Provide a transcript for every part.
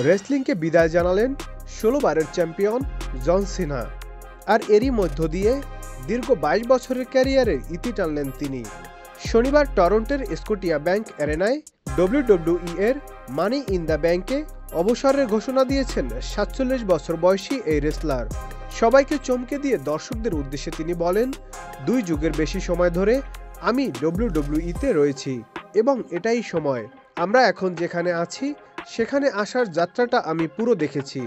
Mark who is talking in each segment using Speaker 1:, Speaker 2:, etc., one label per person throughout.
Speaker 1: রেসলিংকে বিদায় জানালেন ১৬ বারের চ্যাম্পিয়ন জন সিনা। আর এরই মধ্য দিয়ে দীর্ঘ ২২ বছরের ক্যারিয়ারের ইতি টানলেন তিনি। শনিবার টরন্টোর স্কটিয়া ব্যাংক অ্যারেনায় WWE এর মানি ইন দ্য ব্যাংকে অবসরের ঘোষণা দিয়েছেন ৪৭ বছর বয়সী এই রেসলার। সবাইকে চমকে দিয়ে দর্শকদের উদ্দেশ্যে তিনি বলেন, ২ যুগের বেশি সময় ধরে আমি WWE তে রয়েছি এবং এটাই সময়। আমরা এখন যেখানে আছি সেখানে আসার যাত্রাটা আমি পুরো দেখেছি।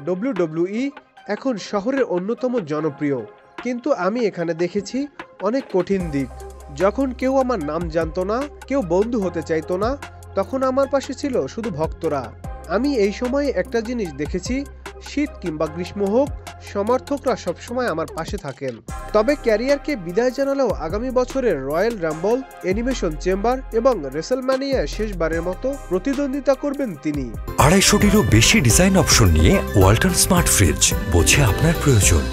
Speaker 1: WWE এখন শহরের অন্যতম জনপ্রিয়, কিন্তু আমি এখানে দেখেছি অনেক কঠিন দিক। যখন কেউ আমার নাম জানতো না, কেউ বন্ধু হতে চাইতো না, তখন আমার পাশে ছিল শুধু ভক্তরা। আমি এই সময়ে একটা জিনিস দেখেছি, শীত কিংবা গ্রীষ্ম হোক, সমর্থকরা সবসময় আমার পাশে থাকেন। তবে ক্যারিয়ারকে বিদায় জানালেও আগামী বছরের রয়্যাল রাম্বল, অ্যানিমেশন চেম্বার এবং রেসলম্যানিয়ায় শেষবারের মতো প্রতিদ্বন্দ্বিতা করবেন তিনি।
Speaker 2: ২৫০টিরও বেশি ডিজাইন অপশন নিয়ে ওয়ালটন স্মার্ট ফ্রিজ, বোঝে আপনার প্রয়োজন।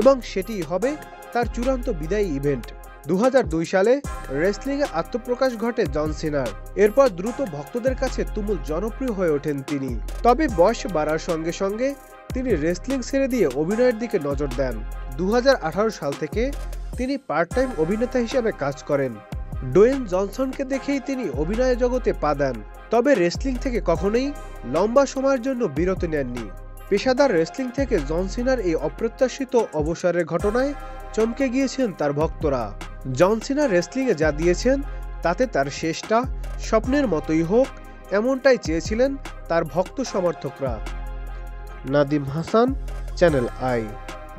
Speaker 1: এবং সেটিই হবে তার চূড়ান্ত বিদায়ী ইভেন্ট। ২০০২ সালে রেসলিংয়ে আত্মপ্রকাশ ঘটে জন সিনার। এরপর দ্রুত ভক্তদের কাছে তুমুল জনপ্রিয় হয়ে ওঠেন তিনি। তবে বয়স বাড়ার সঙ্গে সঙ্গে তিনি রেসলিং ছেড়ে দিয়ে অভিনয়ের দিকে নজর দেন। ২০১৮ সাল থেকে তিনি পার্ট টাইম অভিনেতা হিসেবে কাজ করেন। ডোয়েন জনসনকে দেখেই তিনি অভিনয় জগতে পা দেন। তবে রেসলিং থেকে কখনোই লম্বা সময়ের জন্য বিরতি নেননি। পেশাদার রেসলিং থেকে জন সিনার এই অপ্রত্যাশিত অবসরের ঘটনায় চমকে গিয়েছেন তার ভক্তরা। জন সিনা রেসলিংয়ে যা দিয়েছেন তাতে তার শেষটা স্বপ্নের মতোই হোক, এমনটাই চেয়েছিলেন তার ভক্ত সমর্থকরা। Nadim Hasan, channel I.